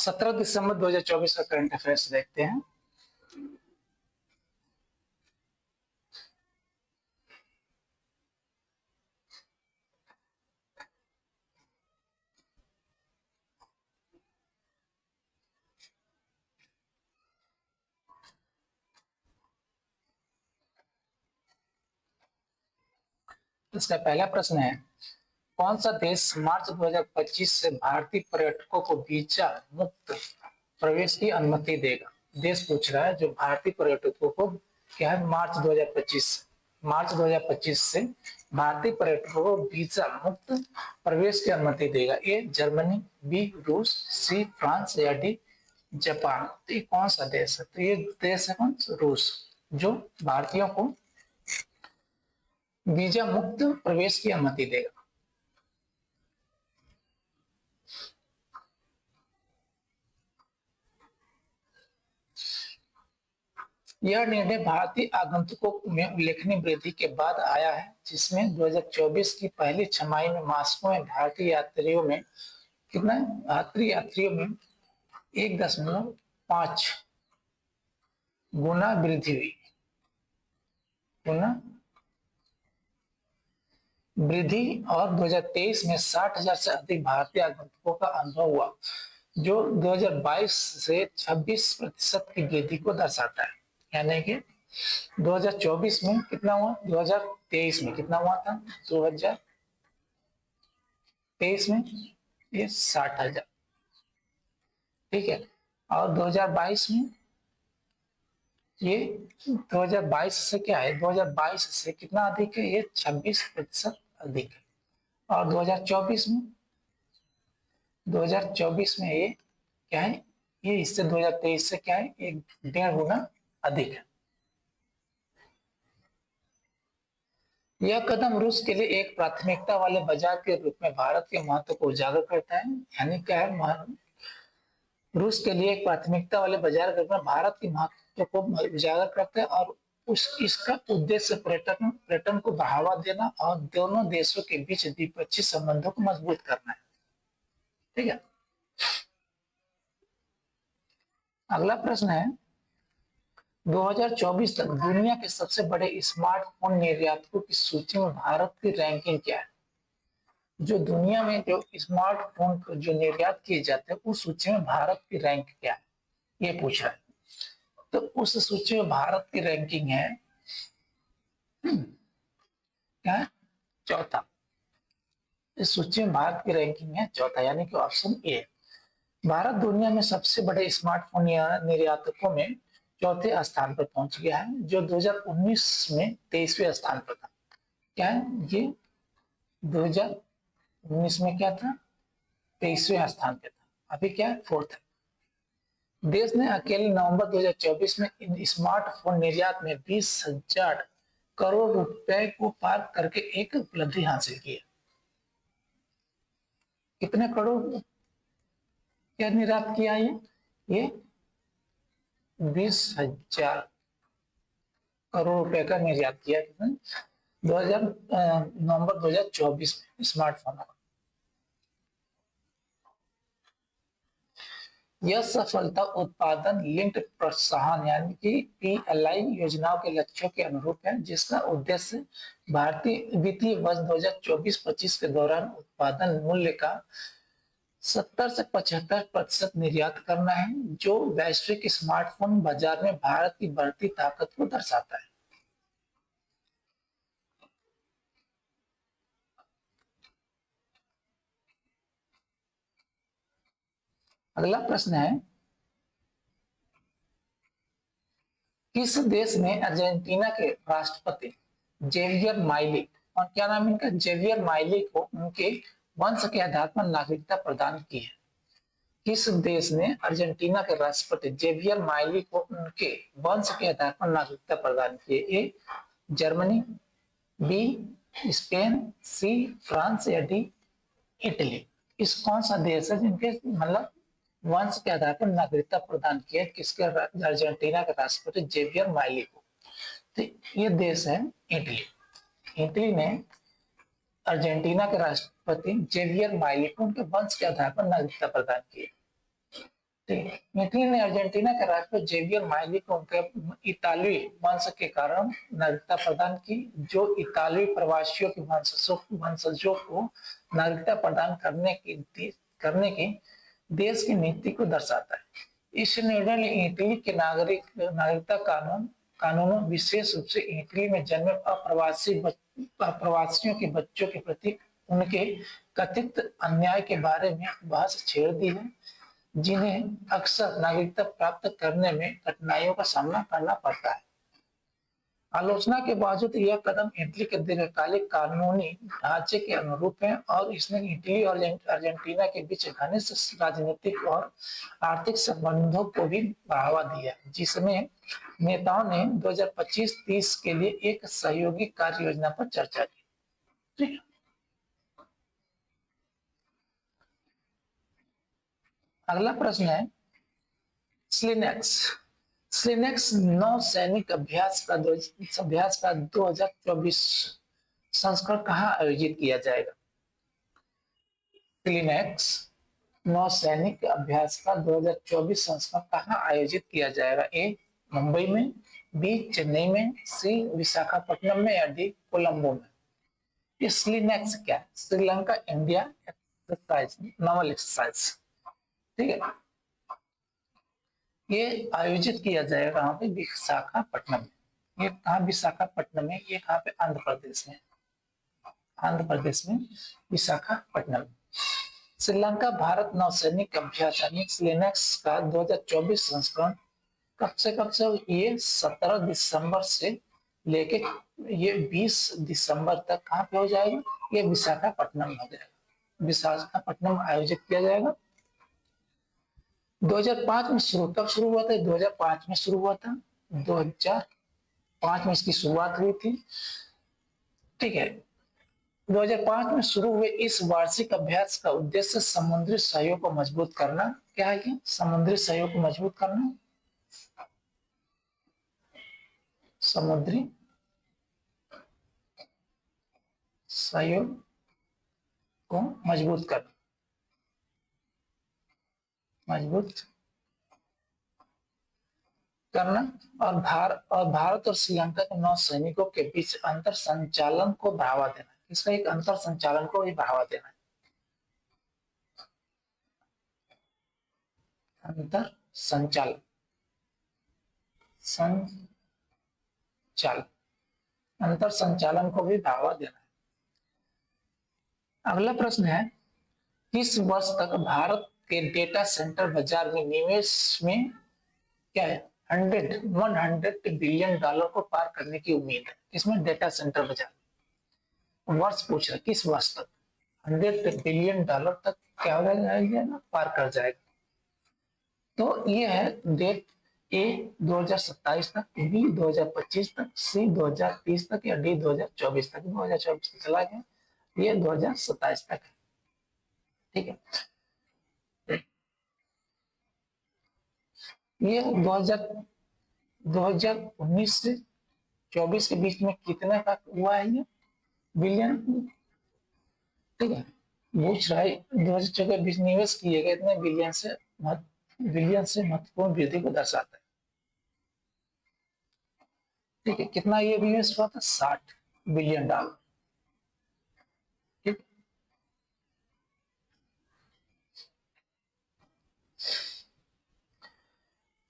17 दिसंबर 2024 का current affairs देखते हैं। इसका पहला प्रश्न है, कौन सा देश मार्च 2025 से भारतीय पर्यटकों को वीजा मुक्त प्रवेश की अनुमति देगा? देश पूछ रहा है जो भारतीय पर्यटकों को क्या है, मार्च 2025 से भारतीय पर्यटकों को वीजा मुक्त प्रवेश की अनुमति देगा। ए जर्मनी, बी रूस, सी फ्रांस या डी जापान। तो ये कौन सा देश है? तो ये देश है कौन? रूस, जो भारतीयों को वीजा मुक्त प्रवेश की अनुमति देगा। यह निर्णय भारतीय आगंतुकों में उल्लेखनीय वृद्धि के बाद आया है, जिसमें 2024 की पहली छमाही में मास्को में भारतीय यात्रियों में कितना है? भारतीय यात्रियों में 1.5 गुना वृद्धि हुई। और 2023 में 60,000 से अधिक भारतीय आगंतुकों का अनुभव हुआ, जो 2022 से 26% की वृद्धि को दर्शाता है। यानी कि 2024 में कितना हुआ, 2023 में कितना हुआ था? 2023 में ये 60,000, ठीक है। और 2022 में ये 2022 से क्या है, 2022 से कितना अधिक है? ये 26% अधिक है। और 2024 में ये क्या है? ये इससे 2023 से क्या है? 1.5 गुना अधिक है। यह कदम रूस के लिए एक प्राथमिकता वाले बाजार के रूप में भारत के महत्व को उजागर करता है। यानी क्या है, रूस के लिए एक प्राथमिकता वाले बाजार के रूप में भारत के महत्व को उजागर करता है और इसका उद्देश्य पर्यटन को बढ़ावा देना और दोनों देशों के बीच द्विपक्षीय संबंधों को मजबूत करना है। ठीक है। अगला प्रश्न है, 2024 तक दुनिया के सबसे बड़े स्मार्टफोन निर्यातकों की सूची में भारत की रैंकिंग क्या है? जो दुनिया में जो स्मार्टफोन जो निर्यात किए जाते हैं उस सूची में भारत की रैंक क्या है, ये पूछ रहा है। तो उस सूची में भारत की रैंकिंग है क्या है? चौथा। इस सूची में भारत की रैंकिंग है चौथा, यानी कि ऑप्शन ए। भारत दुनिया में सबसे बड़े स्मार्टफोन निर्यातकों में चौथे स्थान पर पहुंच गया है, जो 2019 में 23वें स्थान पर था। क्या है ये? 2019 में क्या था? 23वें स्थान पे था। अभी क्या है? 4th है। देश ने अकेले नवंबर 2024 में इन स्मार्टफोन निर्यात में 20,000 करोड़ रुपए को पार करके एक उपलब्धि हासिल की है। कितने करोड़ क्या निर्यात किया है? ये 20,000 करोड़ रुपए का निर्यात किया है नवंबर 2024 में स्मार्टफोन का। यह सफलता उत्पादन लिंक्ड प्रोत्साहन यानी कि PLI योजनाओं के लक्ष्यों के अनुरूप है, जिसका उद्देश्य भारतीय वित्तीय वर्ष 2024-25 के दौरान उत्पादन मूल्य का 70 से 75% निर्यात करना है, जो वैश्विक स्मार्टफोन बाजार में भारत की बढ़ती ताकत को दर्शाता है। अगला प्रश्न है, किस देश ने अर्जेंटीना के राष्ट्रपति जेवियर माइली, और क्या नाम इनका, जेवियर माइली को उनके वंश के आधार पर नागरिकता प्रदान की है? किस देश ने अर्जेंटीना के राष्ट्रपति जेवियर माइली को उनके वंश के आधार पर नागरिकता प्रदान की है? A Germany, B Spain, C France या डी इटली। इस कौन सा देश है जिनके मतलब वंश के आधार पर नागरिकता प्रदान किया किसके? अर्जेंटीना के राष्ट्रपति जेवियर माइली को। तो ये देश है इटली। इटली ने अर्जेंटीना के राष्ट्रपति जेवियर माइली को उनके वंश के आधार पर नागरिकता प्रदान की। इटली ने अर्जेंटीना के राष्ट्रपति जेवियर माइली को उनके इतालवी वंश के कारण नागरिकता प्रदान की, जो इतालवी प्रवासियों के वंशजों को नागरिकता प्रदान करने की देश की नीति को दर्शाता है। इस निर्णय ने इटली के नागरिकता कानूनों, विशेष रूप से इटली में जन्मे अप्रवासियों के बच्चों के प्रति उनके कथित अन्याय के बारे में बहस छेड़ दी है, जिन्हें अक्सर नागरिकता प्राप्त करने में कठिनाइयों का सामना करना पड़ता है। आलोचना के बावजूद यह कदम इटली के दीर्घकालिक कानूनी ढांचे के अनुरूप है और इसने इटली और अर्जेंटीना के बीच घनिष्ठ राजनीतिक और आर्थिक संबंधों को भी बढ़ावा दिया, जिसमें नेताओं ने 2025-30 के लिए एक सहयोगी कार्य योजना पर चर्चा की। ठीक है, अगला प्रश्न है स्लिनेक्स नौसैनिक अभ्यास का 2024 संस्करण कहाँ आयोजित किया जाएगा? स्लिनेक्स नौसैनिक अभ्यास का 2024 संस्करण कहाँ आयोजित किया जाएगा? ए मुंबई में, बी चेन्नई में, सी विशाखापट्टनम में या डी कोलंबो में? ये स्लिनेक्स क्या है? Sri Lanka India exercise, Naval exercise. ठीक है, ये आयोजित किया जाएगा कहाँ पे? विशाखापट्टनम में। ये कहाँ विशाखापट्टनम में? ये कहाँ पे? आंध्र प्रदेश में। आंध्र प्रदेश में विशाखापट्टनम। श्रीलंका भारत नौसैनिक अभ्यास यानी स्लिनेक्स का 2024 संस्करण कब से ये 17 दिसंबर से लेके ये 20 दिसंबर तक कहाँ पे हो जाएगा? ये विशाखापट्टनम हो जाएगा। विशाखापट्टनम आयोजित किया जाएगा। 2005 में कब शुरू हुआ था? 2005 में शुरू हुआ था। 2005 में इसकी शुरुआत हुई थी। ठीक है, 2005 में शुरू हुए इस वार्षिक अभ्यास का उद्देश्य समुद्री सहयोग को मजबूत करना। क्या है कि समुद्री सहयोग को मजबूत करना, समुद्री सहयोग को मजबूत करना, और भारत और श्रीलंका के नौसैनिकों के बीच अंतर संचालन को बढ़ावा देना। इसका एक अंतर संचालन को भी बढ़ावा देना है। अंतर संचालन अंतर संचालन को भी बढ़ावा देना है। अगला प्रश्न है किस वर्ष तक भारत के डेटा सेंटर बाजार में निवेश में क्या है 100 बिलियन डॉलर को पार करने की उम्मीद है? इसमें डेटा सेंटर बाजार वर्ष पूछ रहा है, किस वर्ष तक 100 बिलियन डॉलर तक क्या हो जाएगा? पार कर जाएगा। तो ये है डेट ए 2027 तक, बी 2025 तक, सी 2030 तक या डी 2024 तक। 2024 तक चला गया, ये 2027 तक है। ठीक है, ये 2019 से 24 के बीच में कितना का हुआ है ये बिलियन? ठीक है, पूछ रहा है 2024 निवेश किए गए इतने बिलियन से महत्वपूर्ण वृद्धि को दर्शाता है। ठीक है, कितना ये निवेश हुआ था? 60 बिलियन डॉलर। ठीक,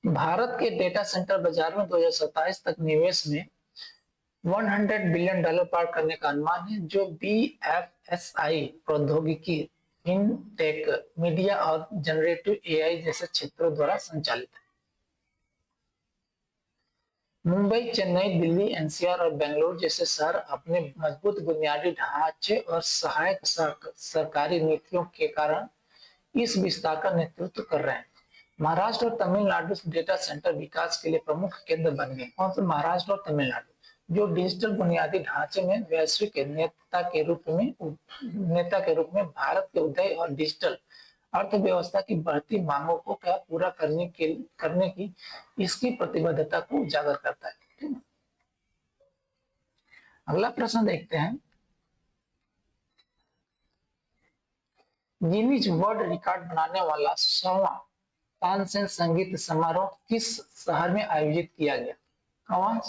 भारत के डेटा सेंटर बाजार में 2027 तक निवेश में 100 बिलियन डॉलर पार करने का अनुमान है, जो BFSI प्रौद्योगिकी, फिनटेक, मीडिया और जनरेटिव AI जैसे क्षेत्रों द्वारा संचालित है। मुंबई, चेन्नई, दिल्ली, NCR और बेंगलुरु जैसे शहर अपने मजबूत बुनियादी ढांचे और सहायक सरकारी नीतियों के कारण इस विस्तार का नेतृत्व कर रहे हैं। महाराष्ट्र और तमिलनाडु डेटा सेंटर विकास के लिए प्रमुख केंद्र बन गए। कौन से? महाराष्ट्र और तमिलनाडु, जो डिजिटल बुनियादी ढांचे में वैश्विक नेता के रूप में भारत के उदय और डिजिटल अर्थव्यवस्था की बढ़ती मांगों को क्या पूरा करने की इसकी प्रतिबद्धता को उजागर करता है। ठीक है, अगला प्रश्न देखते हैं। गिनीज वर्ल्ड रिकॉर्ड बनाने वाला 100वां तानसेन संगीत समारोह किस शहर में आयोजित किया गया? कौन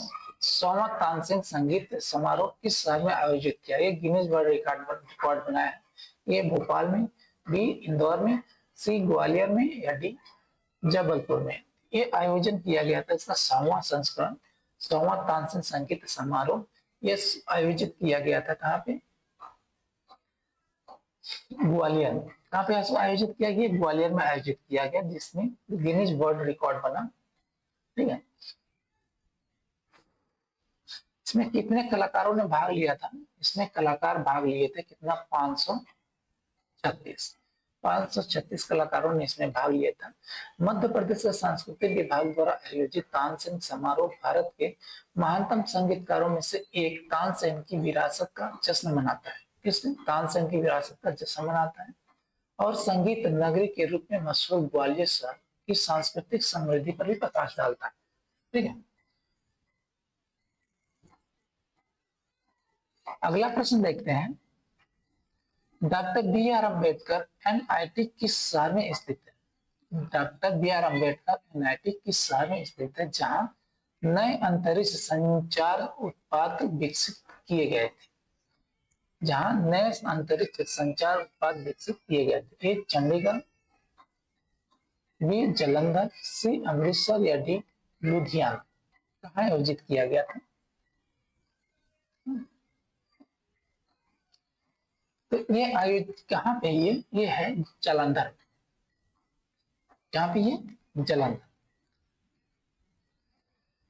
100वां तानसेन संगीत समारोह किस शहर में आयोजित किया? ये गिनीज वर्ल्ड रिकॉर्ड बनाया है। ये भोपाल में, बी इंदौर में, सी ग्वालियर में या डी जबलपुर में। ये आयोजन किया गया था, इसका 100वां संस्करण, 100वां तानसेन संगीत समारोह ये आयोजित किया गया था। कहाँ पे? ग्वालियर में। कहाँ पे आयोजित किया गया? ग्वालियर में आयोजित किया गया, जिसमें गिनीज वर्ल्ड रिकॉर्ड बना। ठीक है, इसमें कितने कलाकारों ने भाग लिया था? इसमें कलाकार भाग लिए थे कितना? 536। 536 कलाकारों ने इसमें भाग लिया था। मध्य प्रदेश के सांस्कृतिक विभाग द्वारा आयोजित तानसेन समारोह भारत के महानतम संगीतकारों में से एक तानसेन की विरासत का जश्न मनाता है। किसने? तानसेन की विरासत का जश्न मनाता है और संगीत नगरी के रूप में मशहूर ग्वालियर शहर की सांस्कृतिक समृद्धि पर भी प्रकाश डालता है। ठीक है, अगला प्रश्न देखते हैं। Doctor B R Ambedkar NIT किस शहर में स्थित है? Doctor B R Ambedkar NIT किस शहर में स्थित है जहां नए अंतरिक्ष संचार उत्पाद विकसित किए गए थे? जहां नए अंतरिक्ष संचार उत्पाद विकसित किए गए थे। ए चंडीगढ़, बी जालंधर, सी अमृतसर या डी लुधियाना। कहाँ आयोजित किया गया था? तो ये आयोजित कहाँ पे? ये है जालंधर। कहाँ पे? ये जालंधर।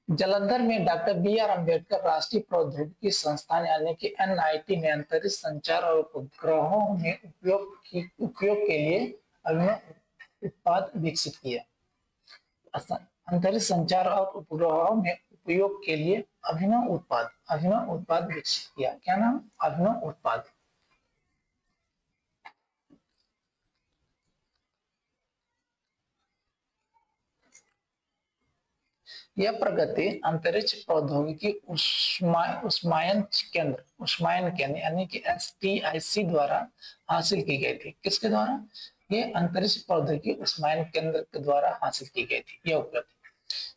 जालंधर में डॉक्टर बी आर अम्बेडकर राष्ट्रीय प्रौद्योगिकी संस्थान यानी कि एनआईटी ने अंतरिक्ष संचार और उपग्रहों में उपयोग के लिए अभिनव उत्पाद विकसित किया। अंतरिक्ष संचार और उपग्रहों में उपयोग के लिए अभिनव उत्पाद विकसित किया। क्या नाम? अभिनव उत्पाद। यह प्रगति अंतरिक्ष प्रौद्योगिकी उष्मायन केंद्र यानी कि STIC द्वारा हासिल की गई थी। किसके द्वारा? ये अंतरिक्ष प्रौद्योगिकी उष्मायन केंद्र के द्वारा हासिल की गई थी यह उपलब्धि,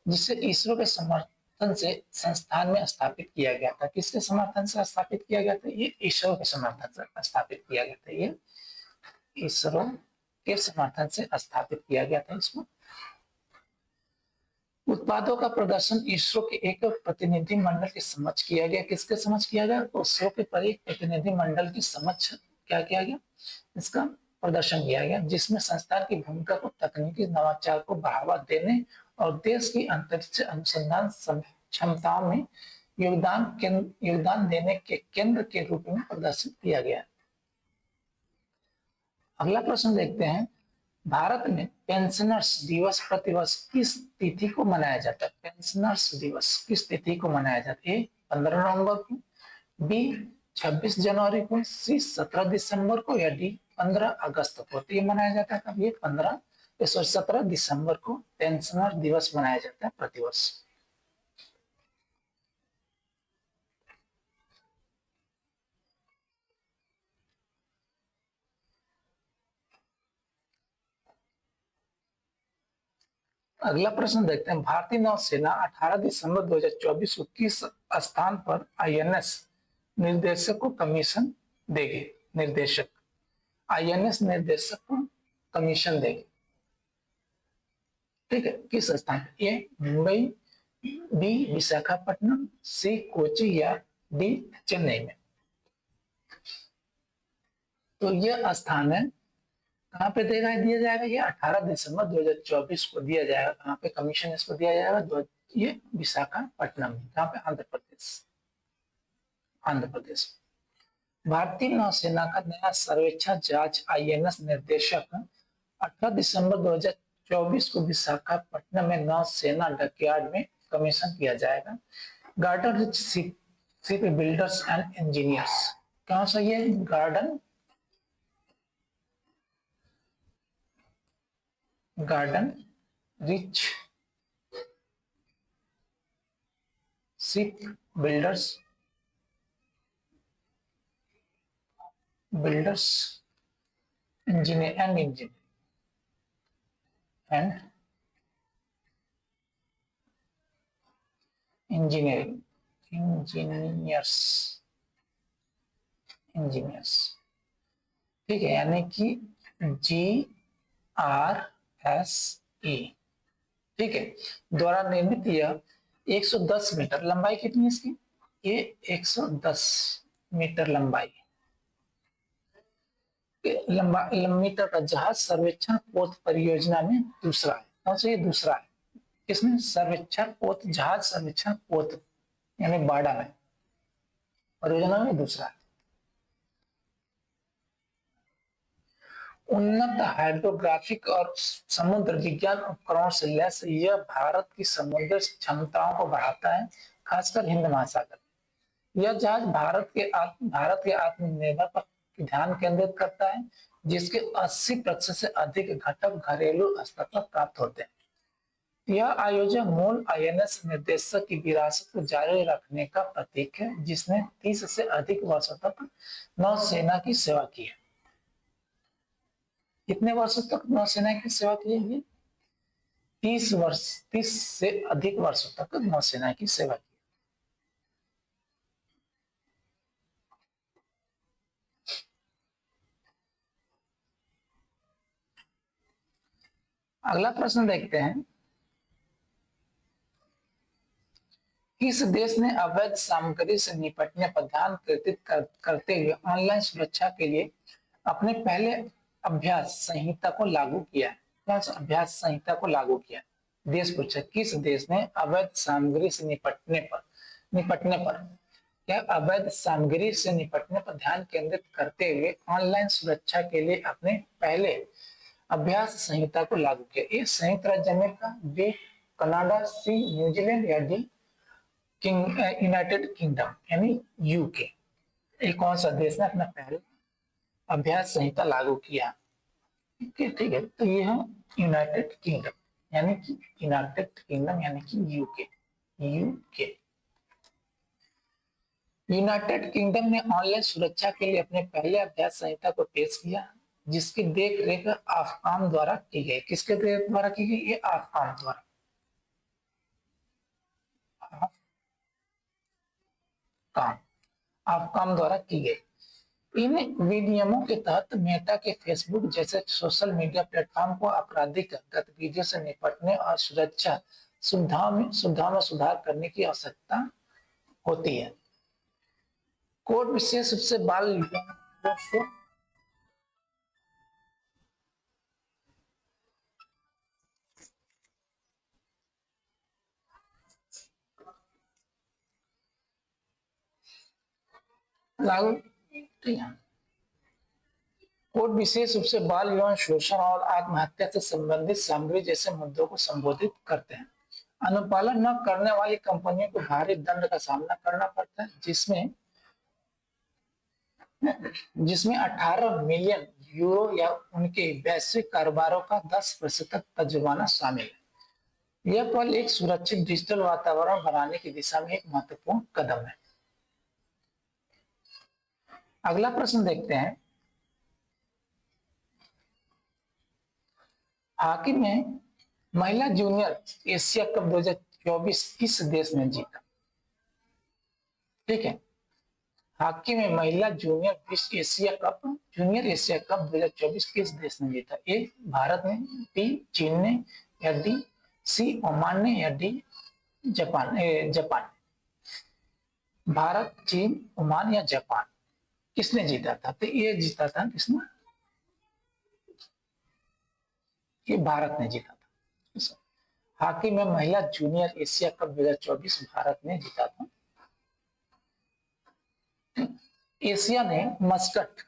जिसे इसरो के समर्थन से संस्थान में स्थापित किया गया था। किसके समर्थन से स्थापित किया गया था? ये इसरो के समर्थन से स्थापित किया गया था। ये इसरो के समर्थन से स्थापित किया गया था। इसको उत्पादों का प्रदर्शन इसरो के एक प्रतिनिधि मंडल के समक्ष किया गया। किसके समक्ष किया गया? इसरो के पर एक प्रतिनिधि मंडल के समक्ष क्या किया गया? इसका प्रदर्शन किया गया, जिसमें संस्थान की भूमिका को तकनीकी नवाचार को बढ़ावा देने और देश की अंतरिक्ष अनुसंधान क्षमताओं में योगदान देने के केंद्र के रूप में प्रदर्शित किया गया। अगला प्रश्न देखते हैं। भारत में पेंशनर्स दिवस प्रतिवर्ष किस तिथि को मनाया जाता है? पेंशनर्स दिवस किस तिथि को मनाया जाता है? ए 15 नवंबर को, बी 26 जनवरी को, सी 17 दिसंबर को या डी 15 अगस्त को। तो ये मनाया जाता है कब? ये 17 दिसंबर को पेंशनर दिवस मनाया जाता है प्रतिवर्ष। अगला प्रश्न देखते हैं। भारतीय नौसेना 18 दिसंबर 2024 को किस स्थान पर INS निर्देशक को कमीशन देगी? निर्देशक INS निर्देशक को कमीशन देगी। ठीक है, किस स्थान पर? ए मुंबई, बी विशाखापट्टनम, सी कोची या डी चेन्नई में। तो यह स्थान है कहाँ पे दिया जाएगा? ये 18 दिसंबर 2024 को दिया जाएगा। कहाँ पे कमीशन इसको दिया जाएगा? ये विशाखापट्टनम में। कहाँ पे? आंध्र प्रदेश। आंध्र प्रदेश। भारतीय नौसेना का नया सर्वेक्षण जहाज INS निर्देशक 18 दिसंबर 2024 को विशाखापट्टनम में नौसेना डकयार्ड में कमीशन किया जाएगा। Garden rich ship builders and engineers. कहाँ से? ये garden rich ship builders engineer and engineering, engineers, engineers, ठीक है, यानी कि GRSE, ठीक है, द्वारा निर्मित यह 110 मीटर, लंबाई कितनी है इसकी, ये 110 मीटर लंबाई मीटर का जहाज सर्वेक्षण पोत परियोजना में दूसरा है। कौन सा, ये दूसरा है, किसमें, सर्वेक्षण पोत, जहाज सर्वेक्षण पोत यानी बाड़ा में परियोजना में दूसरा है। उन्नत हाइड्रोग्राफिक और समुद्र विज्ञान उपकरणों से लैस यह भारत की समुद्र क्षमताओं को बढ़ाता है, खासकर हिंद महासागर। यह जहाज भारत के आत्मनिर्भर पर ध्यान केंद्रित करता है, जिसके 80% से अधिक घटक घरेलू स्तर पर प्राप्त होते हैं। यह आयोजन मूल INS निर्देशक की विरासत को जारी रखने का प्रतीक है, जिसने 30 से अधिक वर्षों तक नौसेना की सेवा की है। कितने वर्षों तक नौसेना की सेवा की है? 30 से अधिक वर्षों तक नौसेना की सेवा की। अगला प्रश्न देखते हैं, किस देश ने अवैध सामग्री से निपटने पर ध्यान केंद्रित करते हुए ऑनलाइन सुरक्षा के लिए अपने पहले अभ्यास संहिता को लागू किया है? कौन सा अभ्यास संहिता को लागू किया? देश पूछा, किस देश ने अवैध सामग्री से निपटने पर या अवैध सामग्री से निपटने पर ध्यान केंद्रित करते हुए ऑनलाइन सुरक्षा के लिए अपने पहले अभ्यास संहिता को लागू किया? ये संयुक्त राज्य अमेरिका, बी कनाडा, सी न्यूजीलैंड या डी यूनाइटेड किंगडम यानी यूके। एक कौन सा देश ने अपना पहले अभ्यास संहिता लागू किया? ठीक है, तो ये है यूनाइटेड किंगडम यानी कि यूके। यूनाइटेड किंगडम ने ऑनलाइन सुरक्षा के लिए अपने पहले अभ्यास संहिता को पेश किया, जिसकी देख रेख आफकाम द्वारा की गई। किसके द्वारा की गई? ये आफकाम द्वारा की गई। इन विनियमों के तहत मेटा के फेसबुक जैसे सोशल मीडिया प्लेटफॉर्म को आपराधिक गतिविधियों से निपटने और सुरक्षा सुविधाओं में सुधार करने की आवश्यकता होती है। कोड विशेष रूप से बाल को लागू, ठीक है, कोड विशेष रूप से बाल यौन शोषण और आत्महत्या से संबंधित सामग्री जैसे मुद्दों को संबोधित करते हैं। अनुपालन न करने वाली कंपनियों को भारी दंड का सामना करना पड़ता है, जिसमें 18 मिलियन यूरो या उनके वैश्विक कारोबारों का 10% तक जुर्माना शामिल है। यह पहल एक सुरक्षित डिजिटल वातावरण बनाने की दिशा में एक महत्वपूर्ण कदम है। अगला प्रश्न देखते हैं, हॉकी में महिला जूनियर एशिया कप 2024 किस देश ने जीता? ठीक है, हॉकी में महिला जूनियर एशिया कप 2024 किस देश ने जीता? ए भारत ने, बी चीन ने या डी सी ओमान ने या डी जापान। भारत, चीन, ओमान या जापान, किसने जीता था? तो ये जीता था किसने? ये भारत ने जीता था। हॉकी में महिला जूनियर एशिया कप 2024 भारत ने जीता था। एशिया ने मस्कट,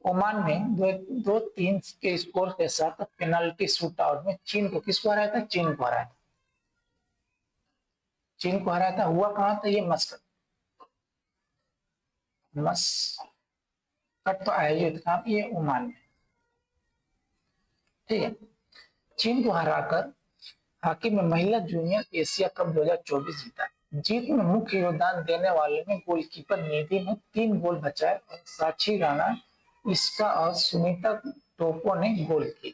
ओमान में 2-3 के स्कोर के साथ पेनाल्टी शूट आउट में चीन को हराया था? चीन को हराया था। हुआ कहां था? ये मस्कट तो आयोजित था ये ओमान में, ठीक है। चीन को हराकर हॉकी में महिला जूनियर एशिया कप 2024 जीता। जीत में मुख्य योगदान देने वाले में गोलकीपर निधि ने 3 गोल बचाए और साक्षी राणा, इसका और सुनीता टोपो ने गोल किए।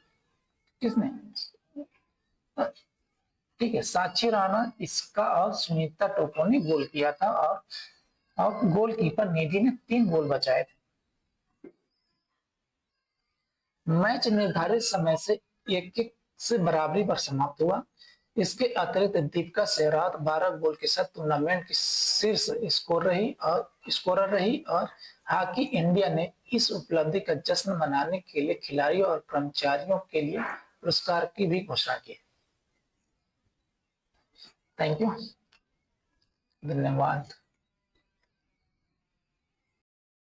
किसने? ठीक है, साक्षी राणा इसका और सुनीता टोप्पो ने गोल किया था, और गोलकीपर निधि ने 3 गोल बचाए थे। मैच निर्धारित समय से 1-1 से बराबरी पर समाप्त हुआ। इसके अतिरिक्त दीपिका सहरावत 12 गोल के साथ टूर्नामेंट की शीर्ष स्कोरर रही और हॉकी इंडिया ने इस उपलब्धि का जश्न मनाने के लिए खिलाड़ियों और कर्मचारियों के लिए पुरस्कार की भी घोषणा की। थैंक यू, धन्यवाद।